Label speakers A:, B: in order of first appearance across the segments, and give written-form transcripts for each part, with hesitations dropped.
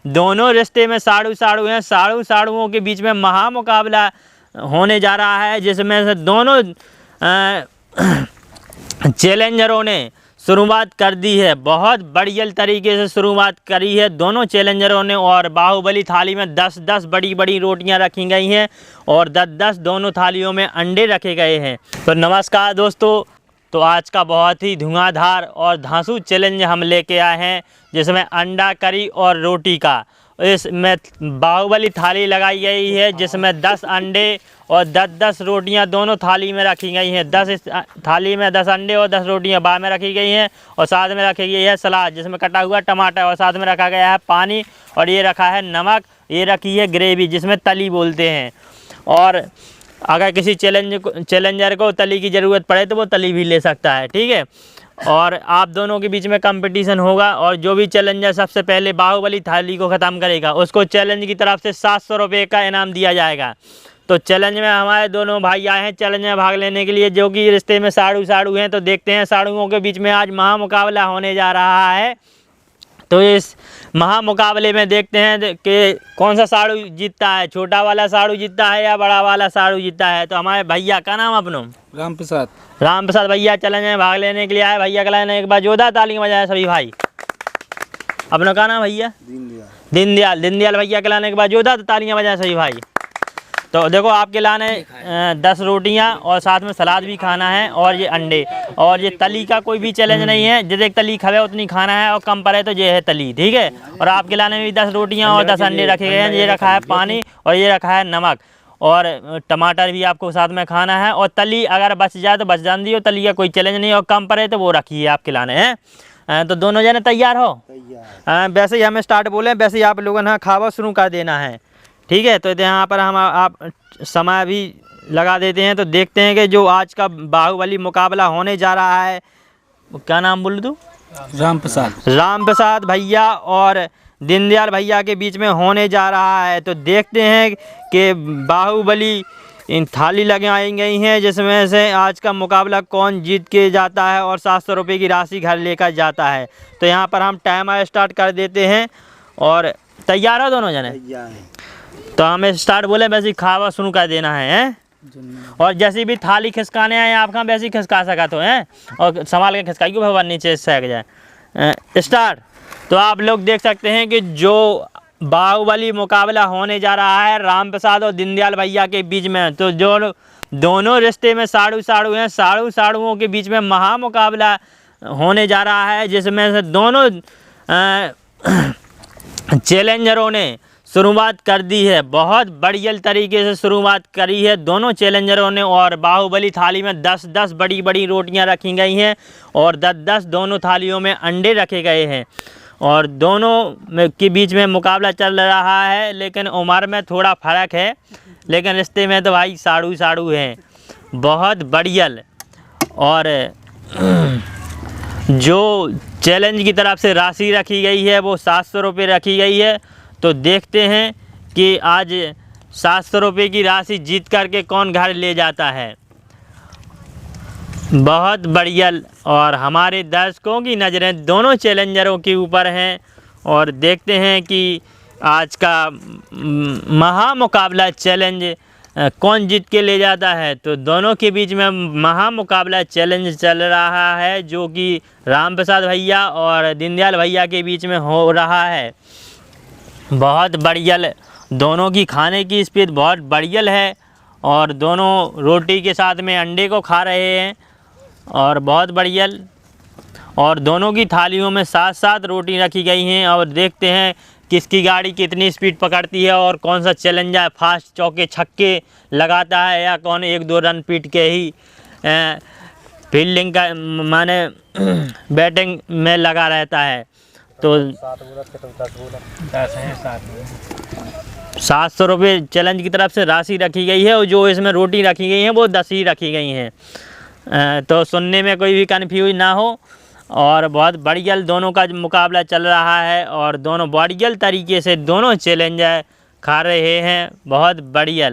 A: दोनों रिश्ते में साड़ू साड़ू हैं। साड़ू साड़ुओं के बीच में महामुकाबला होने जा रहा है, जिसमें से दोनों चैलेंजरों ने शुरुआत कर दी है। बहुत बढ़िया तरीके से शुरुआत करी है दोनों चैलेंजरों ने। और बाहुबली थाली में 10-10 बड़ी बड़ी रोटियां रखी गई हैं और 10-10 दोनों थालियों में अंडे रखे गए हैं। तो नमस्कार दोस्तों, तो आज का बहुत ही धुआंधार और धांसू चैलेंज हम लेके आए हैं, जिसमें अंडा करी और रोटी का। इसमें बाहुबली थाली लगाई गई है, जिसमें 10 अंडे और 10-10 रोटियां दोनों थाली में रखी गई हैं। 10 इस थाली में 10 अंडे और 10 रोटियां बाहर में रखी गई हैं। और साथ में रखी गई है सलाद, जिसमें कटा हुआ टमाटर, और साथ में रखा गया है पानी, और ये रखा है नमक, ये रखी है ग्रेवी, जिसमें तली बोलते हैं। और अगर किसी चैलेंजर को तली की ज़रूरत पड़े तो वो तली भी ले सकता है, ठीक है। और आप दोनों के बीच में कंपटीशन होगा, और जो भी चैलेंजर सबसे पहले बाहुबली थाली को ख़त्म करेगा उसको चैलेंज की तरफ से 700 रुपये का इनाम दिया जाएगा। तो चैलेंज में हमारे दोनों भाई आए हैं चैलेंज में भाग लेने के लिए, जो कि रिश्ते में साड़ू साड़ू हैं। तो देखते हैं साड़ुओं के बीच में आज महामुकाबला होने जा रहा है। तो इस महामुकाबले में देखते हैं कि कौन सा साड़ू जीतता है, छोटा वाला साड़ू जीतता है या बड़ा वाला साड़ू जीतता है। तो हमारे भैया का नाम अपनो
B: राम प्रसाद।
A: राम प्रसाद भैया चैलेंज में भाग लेने के लिए आए। भैया का एक बार जोरदार ताली बजाए सभी भाई। अपना का नाम भैया? दीनदयाल। दीनदयाल भैया के एक बार जोरदार तालियां बजाए सभी भाई। तो देखो आपके लाने 10 रोटियां और साथ में सलाद भी खाना है, और ये अंडे। और ये तली का कोई भी चैलेंज नहीं है, जितने तली खावे उतनी खाना है, और कम पड़े तो ये है तली, ठीक है। और आपके लाने में भी 10 रोटियां और 10 अंडे रखे गए हैं। ये रखा है पानी और ये रखा है नमक, और टमाटर भी आपको साथ में खाना है। और तली अगर बच जाए तो बच जाती हो, तली का कोई चैलेंज नहीं, और कम पड़े तो वो रखी है आपके लाने हैं। तो दोनों जने तैयार हो? वैसे ही हमें स्टार्ट बोले, वैसे ही आप लोगों ने खावा शुरू कर देना है, ठीक है। तो यहाँ पर हम आप समय भी लगा देते हैं। तो देखते हैं कि जो आज का बाहुबली मुकाबला होने जा रहा है, क्या नाम बोल तू?
B: राम प्रसाद।
A: राम प्रसाद भैया और दीनदयाल भैया के बीच में होने जा रहा है। तो देखते हैं कि बाहुबली इन थाली लगाई गई हैं, जिसमें से आज का मुकाबला कौन जीत के जाता है और 700 रुपये की राशि घर लेकर जाता है। तो यहाँ पर हम टाइमर स्टार्ट कर देते हैं। और तैयार हो दोनों जने? तो हमें स्टार्ट बोले वैसे ही खावा शुरू कर देना है। और जैसी भी थाली खिसकाने आए आप कहाँ वैसे ही खिसका सका तो हैं, और संभाल के खिसकाइए भगवान नीचे सक जाए। स्टार्ट। तो आप लोग देख सकते हैं कि जो बाहुबली मुकाबला होने जा रहा है राम प्रसाद और दीनदयाल भैया के बीच में। तो जो दोनों रिश्ते में साड़ू साड़ू हैं, साड़ू साड़ुओं के बीच में महामुकाबला होने जा रहा है, जिसमें से दोनों चैलेंजरों ने शुरुआत कर दी है। बहुत बढ़िया तरीके से शुरुआत करी है दोनों चैलेंजरों ने। और बाहुबली थाली में 10-10 बड़ी बड़ी रोटियां रखी गई हैं, और 10-10 दोनों थालियों में अंडे रखे गए हैं। और दोनों के बीच में मुकाबला चल रहा है, लेकिन उम्र में थोड़ा फ़र्क है, लेकिन रिश्ते में तो भाई साड़ू साड़ू हैं। बहुत बढ़िया। और जो चैलेंज की तरफ से राशि रखी गई है वो 700 रुपये रखी गई है। तो देखते हैं कि आज 700 रुपये की राशि जीत करके कौन घर ले जाता है। बहुत बढ़िया। और हमारे दर्शकों की नज़रें दोनों चैलेंजरों के ऊपर हैं, और देखते हैं कि आज का महामुकाबला चैलेंज कौन जीत के ले जाता है। तो दोनों के बीच में महामुकाबला चैलेंज चल रहा है, जो कि राम प्रसाद भैया और दीनदयाल भैया के बीच में हो रहा है। बहुत बढ़िया। दोनों की खाने की स्पीड बहुत बढ़िया है, और दोनों रोटी के साथ में अंडे को खा रहे हैं, और बहुत बढ़िया। और दोनों की थालियों में 7-7 रोटी रखी गई हैं। और देखते हैं किसकी गाड़ी कितनी स्पीड पकड़ती है, और कौन सा चैलेंजर फास्ट चौके छक्के लगाता है, या कौन 1-2 रन पीट के ही फील्डिंग का माने बैटिंग में लगा रहता है। तो 700 रुपये चैलेंज की तरफ से राशि रखी गई है, और जो इसमें रोटी रखी गई हैं वो 10 ही रखी गई हैं। तो सुनने में कोई भी कन्फ्यूज ना हो। और बहुत बढ़िया दोनों का मुकाबला चल रहा है, और दोनों बढ़िया तरीके से दोनों चैलेंजर खा रहे हैं। बहुत बढ़िया।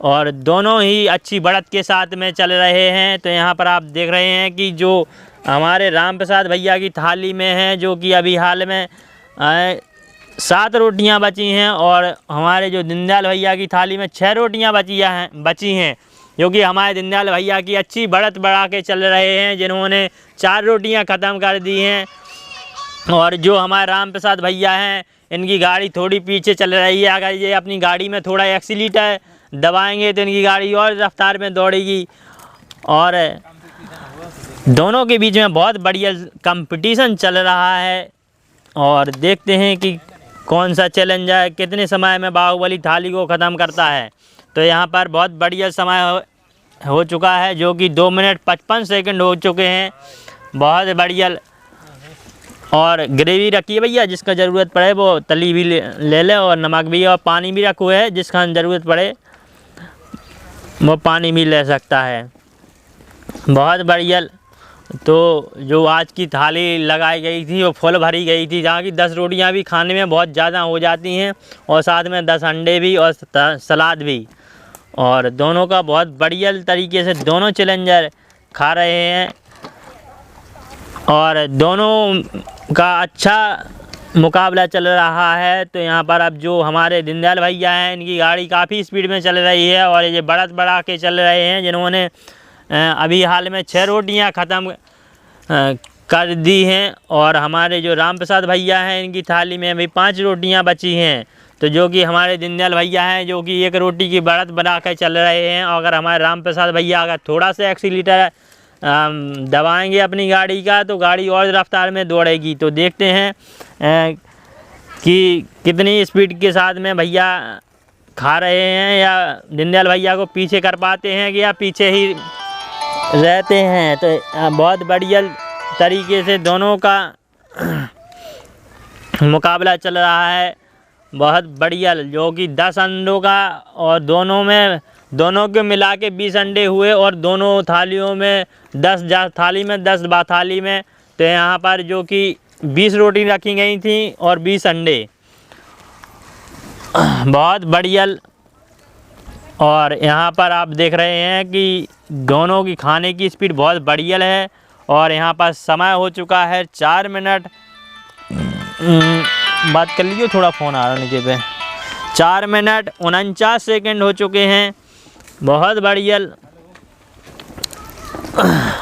A: और दोनों ही अच्छी बढ़त के साथ में चल रहे हैं। तो यहाँ पर आप देख रहे हैं कि जो हमारे राम प्रसाद भैया की थाली में है, जो कि अभी हाल में 7 रोटियां बची हैं और हमारे जो दीनदयाल भैया की थाली में 6 रोटियां बची हैं जो कि हमारे दीनदयाल भैया की अच्छी बढ़त बढ़ा के चल रहे हैं, जिन्होंने 4 रोटियां ख़त्म कर दी हैं। और जो हमारे राम प्रसाद भैया हैं, इनकी गाड़ी थोड़ी पीछे चल रही है। अगर ये अपनी गाड़ी में थोड़ा एक्सीलीटर दबाएंगे तो इनकी गाड़ी और रफ्तार में दौड़ेगी। और दोनों के बीच में बहुत बढ़िया कंपटीशन चल रहा है और देखते हैं कि कौन सा चैलेंजर कितने समय में बाहुबली थाली को ख़त्म करता है। तो यहाँ पर बहुत बढ़िया समय हो चुका है, जो कि 2 मिनट 55 सेकंड हो चुके हैं। बहुत बढ़िया। और ग्रेवी रखी है भैया, जिसका ज़रूरत पड़े वो तली भी ले ले, और नमक भी और पानी भी रखा हुआ है, जिसका ज़रूरत पड़े वो पानी भी ले सकता है। बहुत बढ़िया। तो जो आज की थाली लगाई गई थी वो फुल भरी गई थी, जहाँ की 10 रोटियां भी खाने में बहुत ज़्यादा हो जाती हैं और साथ में 10 अंडे भी और सलाद भी। और दोनों का बहुत बढ़िया तरीके से दोनों चैलेंजर खा रहे हैं और दोनों का अच्छा मुकाबला चल रहा है। तो यहाँ पर अब जो हमारे दीनदयाल भैया हैं, इनकी गाड़ी काफ़ी स्पीड में चल रही है और ये बढ़त बढ़ा के चल रहे हैं, जिन्होंने अभी हाल में 6 रोटियां ख़त्म कर दी हैं। और हमारे जो राम प्रसाद भैया हैं, इनकी थाली में अभी 5 रोटियां बची हैं। तो जो कि हमारे दीनदयाल भैया हैं, जो कि 1 रोटी की बढ़त बना कर चल रहे हैं। और अगर हमारे राम प्रसाद भैया अगर थोड़ा सा एक्सीलीटर दबाएंगे अपनी गाड़ी का तो गाड़ी और रफ्तार में दौड़ेगी। तो देखते हैं कि कितनी स्पीड के साथ में भैया खा रहे हैं, या दीनदयाल भैया को पीछे कर पाते हैं कि या पीछे ही रहते हैं। तो बहुत बढ़िया तरीके से दोनों का मुकाबला चल रहा है। बहुत बढ़िया, जो कि 10 अंडों का, और दोनों के मिला के 20 अंडे हुए और दोनों थालियों में 10 थाली में 10 थाली में। तो यहाँ पर जो कि 20 रोटी रखी गई थी और 20 अंडे। बहुत बढ़िया। और यहाँ पर आप देख रहे हैं कि दोनों की खाने की स्पीड बहुत बढ़िया है। और यहाँ पर समय हो चुका है 4 मिनट, बात कर लीजिए, थोड़ा फ़ोन आ रहा नीचे पे। 4 मिनट 49 सेकंड हो चुके हैं। बहुत बढ़िया।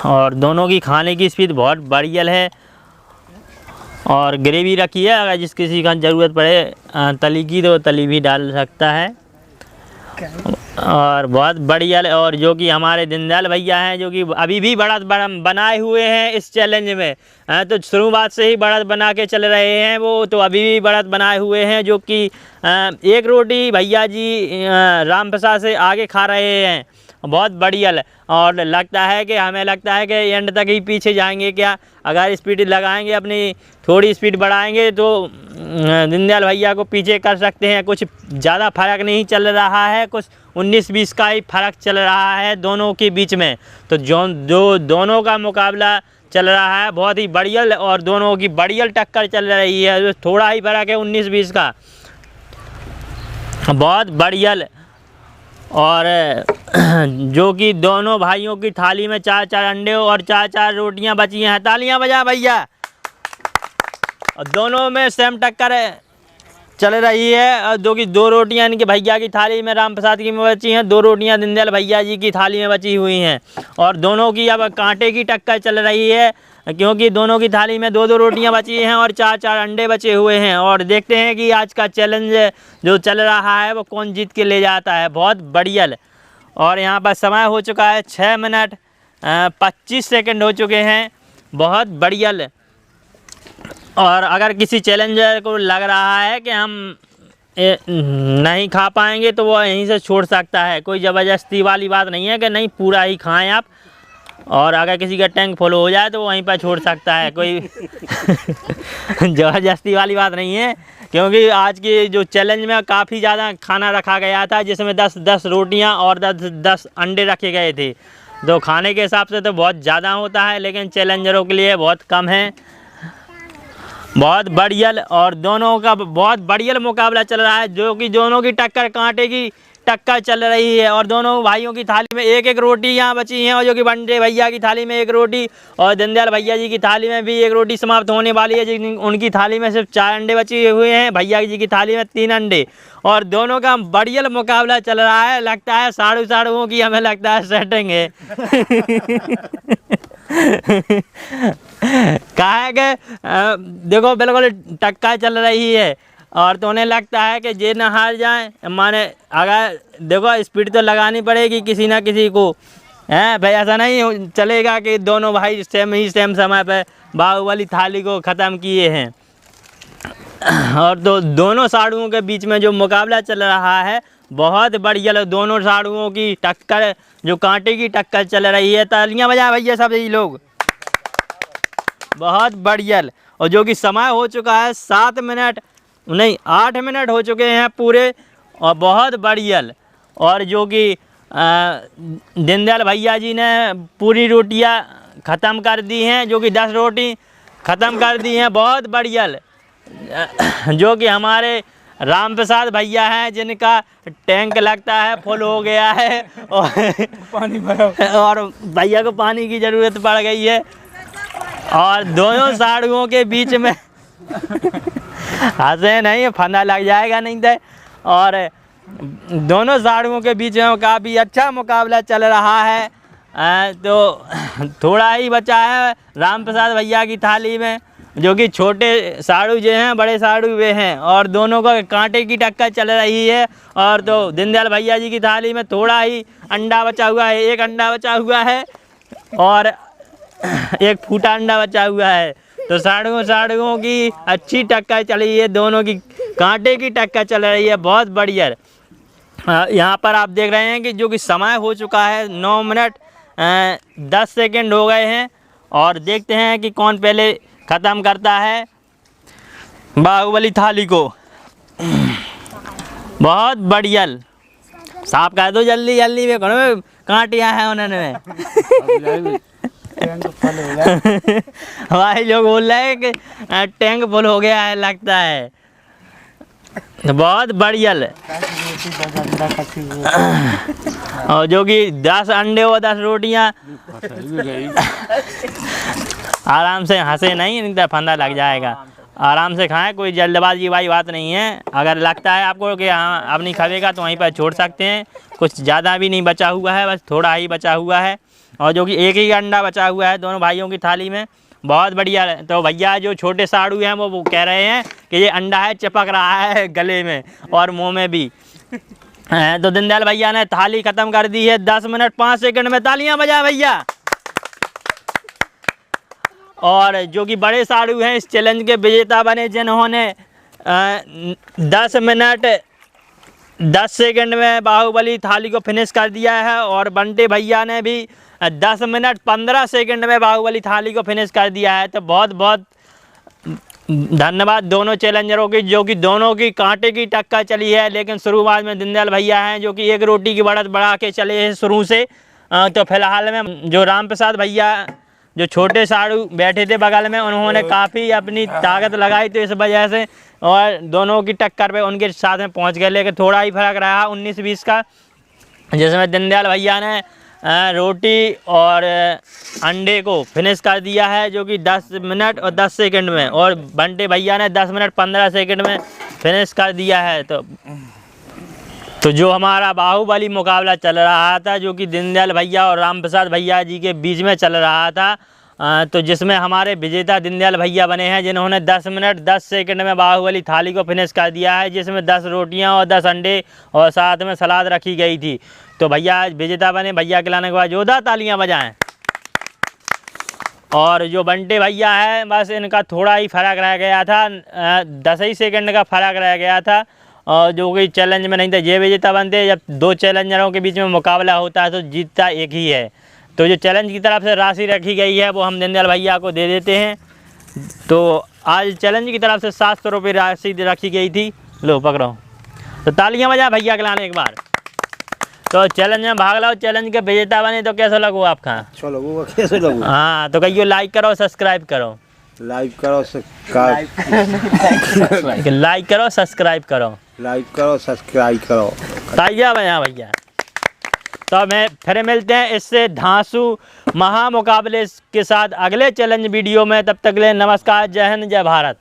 A: और दोनों की खाने की स्पीड बहुत बढ़िया है। और ग्रेवी रखी है, अगर जिस किसी का ज़रूरत पड़े तली की तो तली भी डाल सकता है। और बहुत बढ़िया। और जो कि हमारे दीनदयाल भैया हैं, जो कि अभी भी बढ़त बनाए हुए हैं इस चैलेंज में, तो शुरुआत से ही बढ़त बना के चल रहे हैं वो, तो अभी भी बढ़त बनाए हुए हैं। जो कि 1 रोटी भैया जी राम प्रसाद से आगे खा रहे हैं। बहुत बढ़िया। और हमें लगता है कि एंड तक ही पीछे जाएंगे क्या। अगर स्पीड लगाएंगे, अपनी थोड़ी स्पीड बढ़ाएंगे तो दीनदयाल भैया को पीछे कर सकते हैं। कुछ ज़्यादा फ़र्क नहीं चल रहा है, कुछ 19-20 का ही फ़र्क चल रहा है दोनों के बीच में। तो जो दोनों का मुकाबला चल रहा है बहुत ही बढ़िया, और दोनों की बढ़िया टक्कर चल रही है। जो थोड़ा ही फ़र्क है 19-20 का, बहुत बढ़िया। और जो कि दोनों भाइयों की थाली में 4-4 अंडे और 4-4 रोटियां बची हैं। तालियां बजा भैया। और दोनों में सेम टक्कर चल रही है। और जो कि 2 रोटियां इनके भैया की थाली में राम प्रसाद की में बची हैं, 2 रोटियां दीनदयाल भैया जी की थाली में बची हुई हैं। और दोनों की अब कांटे की टक्कर चल रही है, क्योंकि दोनों की थाली में 2-2 रोटियां बची हैं और 4-4 अंडे बचे हुए हैं। और देखते हैं कि आज का चैलेंज जो चल रहा है वो कौन जीत के ले जाता है। बहुत बढ़िया। और यहाँ पर समय हो चुका है 6 मिनट 25 सेकंड हो चुके हैं। बहुत बढ़िया। और अगर किसी चैलेंजर को लग रहा है कि हम नहीं खा पाएंगे तो वो यहीं से छोड़ सकता है। कोई ज़बरदस्ती वाली बात नहीं है कि नहीं पूरा ही खाएं आप। और अगर किसी का टैंक फुल हो जाए तो वहीं पर छोड़ सकता है, कोई ज़बरदस्ती वाली बात नहीं है। क्योंकि आज के जो चैलेंज में काफ़ी ज़्यादा खाना रखा गया था, जिसमें 10 रोटियां और 10 अंडे रखे गए थे। तो खाने के हिसाब से तो बहुत ज़्यादा होता है, लेकिन चैलेंजरों के लिए बहुत कम है। बहुत बढ़िया। और दोनों का बहुत बढ़िया मुकाबला चल रहा है, जो कि दोनों की टक्कर कांटे की टक्कर चल रही है और दोनों भाइयों की थाली में एक एक रोटी यहाँ बची है और जो कि बंटे भैया की थाली में एक रोटी और दीनदयाल भैया जी की थाली में भी एक रोटी समाप्त होने वाली है। जिन उनकी थाली में सिर्फ 4 अंडे बचे हुए हैं, भैया जी की थाली में 3 अंडे और दोनों का बढ़िया मुकाबला चल रहा है। लगता है साड़ू साड़ुओं की हमें लगता है सेटिंग है। कहा है कि देखो बिल्कुल टक्कर चल रही है और तो उन्हें लगता है कि ये ना हार जाए, माने अगर देखो स्पीड तो लगानी पड़ेगी किसी ना किसी को, हैं भाई। ऐसा नहीं चलेगा कि दोनों भाई सेम समय पे बाहुबली थाली को ख़त्म किए हैं। और तो दोनों साड़ुओं के बीच में जो मुकाबला चल रहा है बहुत बढ़िया, दोनों साड़ुओं की टक्कर जो कांटे की टक्कर चल रही है। तालियां बजाए भैया सब यही लोग, बहुत बढ़िया। और जो कि समय हो चुका है 8 मिनट हो चुके हैं पूरे और बहुत बढ़िया। और जो कि दीनदयाल भैया जी ने पूरी रोटियां ख़त्म कर दी हैं, जो कि 10 रोटी ख़त्म कर दी हैं, बहुत बढ़िया। जो कि हमारे राम प्रसाद भैया हैं जिनका टैंक लगता है फुल हो गया है और
B: पानी भरा
A: और भैया को पानी की ज़रूरत पड़ गई है। और दोनों साड़ुओं के बीच में हंसे नहीं, फंदा लग जाएगा नहीं तो। और दोनों साड़ुओं के बीच में काफ़ी अच्छा मुकाबला चल रहा है। तो थोड़ा ही बचा है राम प्रसाद भैया की थाली में, जो कि छोटे साड़ू जो हैं बड़े साड़ू वे हैं और दोनों का कांटे की टक्कर चल रही है। और तो दीनदयाल भैया जी की थाली में थोड़ा ही अंडा बचा हुआ है, 1 अंडा बचा हुआ है और 1 फूटा अंडा बचा हुआ है। तो साड़ुओं की अच्छी टक्कर चली है, दोनों की कांटे की टक्कर चल रही है, बहुत बढ़िया। यहाँ पर आप देख रहे हैं कि जो कि समय हो चुका है 9 मिनट 10 सेकंड हो गए हैं और देखते हैं कि कौन पहले ख़त्म करता है बाहुबली थाली को। बहुत बढ़िया, साफ कर दो जल्दी जल्दी में, कांटियाँ हैं उन्होंने। भाई लोग बोल रहे हैं कि टैंक फुल हो गया है लगता है, बहुत बढ़िया। और जो कि 10 अंडे और 10 रोटियां आराम से, हंसे नहीं तो फंदा लग जाएगा, आराम से खाएं, कोई जल्दबाजी वाली बात नहीं है। अगर लगता है आपको कि हाँ अब नहीं खाएगा तो वहीं पर छोड़ सकते हैं, कुछ ज़्यादा भी नहीं बचा हुआ है, बस थोड़ा ही बचा हुआ है। और जो कि 1 ही अंडा बचा हुआ है दोनों भाइयों की थाली में, बहुत बढ़िया। तो भैया जो छोटे साड़ू हैं वो कह रहे हैं कि ये अंडा है चिपक रहा है गले में और मुंह में भी। तो दीनदयाल भैया ने थाली ख़त्म कर दी है 10 मिनट 5 सेकंड में। तालियां बजा भैया। और जो कि बड़े साड़ू हैं इस चैलेंज के विजेता बने, जिन्होंने 10 मिनट 10 सेकंड में बाहुबली थाली को फिनिश कर दिया है। और बंटे भैया ने भी 10 मिनट 15 सेकंड में बाहुबली थाली को फिनिश कर दिया है। तो बहुत बहुत धन्यवाद दोनों चैलेंजरों की, जो कि दोनों की कांटे की टक्कर चली है। लेकिन शुरुआत में दीनदयाल भैया हैं जो कि 1 रोटी की बढ़त बढ़ा के चले हैं शुरू से। तो फिलहाल में जो राम प्रसाद भैया जो छोटे साड़ू बैठे थे बगल में, उन्होंने काफ़ी अपनी ताकत लगाई, तो इस वजह से और दोनों की टक्कर पे उनके साथ में पहुंच गए। लेकिन थोड़ा ही फर्क रहा 19-20 का, जिसमें दीनदयाल भैया ने रोटी और अंडे को फिनिश कर दिया है, जो कि 10 मिनट और 10 सेकंड में, और बंटे भैया ने 10 मिनट 15 सेकंड में फिनिश कर दिया है। तो जो हमारा बाहुबली मुकाबला चल रहा था, जो कि दीनदयाल भैया और राम प्रसाद भैया जी के बीच में चल रहा था, तो जिसमें हमारे विजेता दीनदयाल भैया बने हैं, जिन्होंने 10 मिनट 10 सेकंड में बाहुबली थाली को फिनिश कर दिया है, जिसमें 10 रोटियां और 10 अंडे और साथ में सलाद रखी गई थी। तो भैया विजेता बने, भैया खिलाने के बाद जोरदार तालियां बजाएं। और जो बंटे भैया है, बस इनका थोड़ा ही फ़र्क रह गया था, 10 ही सेकंड का फ़र्क रह गया था, और जो कि चैलेंज में नहीं था। ये विजेता बनते, जब 2 चैलेंजरों के बीच में मुकाबला होता है तो जीतता एक ही है। तो जो चैलेंज की तरफ से राशि रखी गई है वो हम दीनदयाल भैया को दे देते हैं। तो आज चैलेंज की तरफ से 700 रुपये राशि रखी गई थी, लो पकड़ो। तो तालियां बजा भैया के लाने एक बार। तो चैलेंज में भाग लो, चैलेंज के विजेता बने, तो कैसा लगो आपका?
C: चलो वो कैसे लगो?
A: हाँ तो कहियो लाइक करो, सब्सक्राइब करो,
C: लाइक करो, सब्सक्राइब
A: लाइक करो, सब्सक्राइब करो,
C: लाइक करो, सब्सक्राइब करो।
A: ताइया भैया। तो मैं फिर मिलते हैं इससे धांसू महामुकाबले के साथ अगले चैलेंज वीडियो में। तब तक के लिए नमस्कार, जय हिंद, जय भारत।